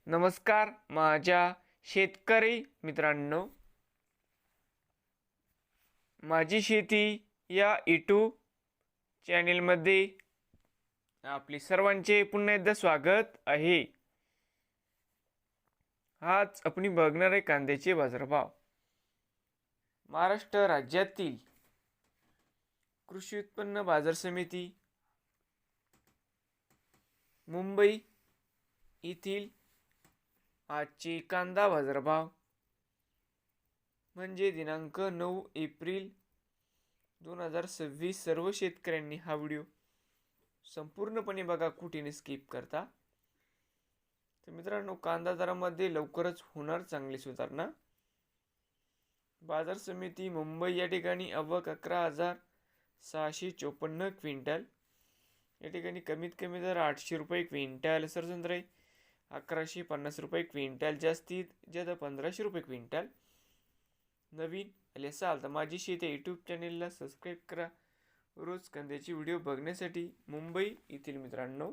नमस्कार माझ्या शेतकरी मित्रांनो, माझी शेती या यूट्यूब चॅनेलमध्ये आपले सर्वांचे पुन्हा एकदा स्वागत आहे। आज आपण बघणार आहे कांद्याचे बाजारभाव। महाराष्ट्र राज्यातील कृषी उत्पन्न बाजार समिती मुंबई येथील आजचे कांदा बाजारभाव म्हणजे दिनांक 9 एप्रिल 2026। सर्व शेतकऱ्यांनी हा व्हिडिओ संपूर्णपणे बघा, कुठेही स्किप करता। तर मित्रांनो, कांदा दरामध्ये लवकरच होणार चांगली सुधारणा। बाजार समिती मुंबई या ठिकाणी आवक 11,654 क्विंटल, या ठिकाणी कमीत कमी दर 800 रुपये क्विंटल, सरसंत्रे 1150 रुपये क्विंटल, जास्तीत जास्त 1500 रुपये क्विंटल। नवीन आले असाल तर माझी शेती यूट्यूब चॅनेलला सबस्क्राईब करा रोज कांद्याची व्हिडिओ बघण्यासाठी। मुंबई येथील मित्रांनो,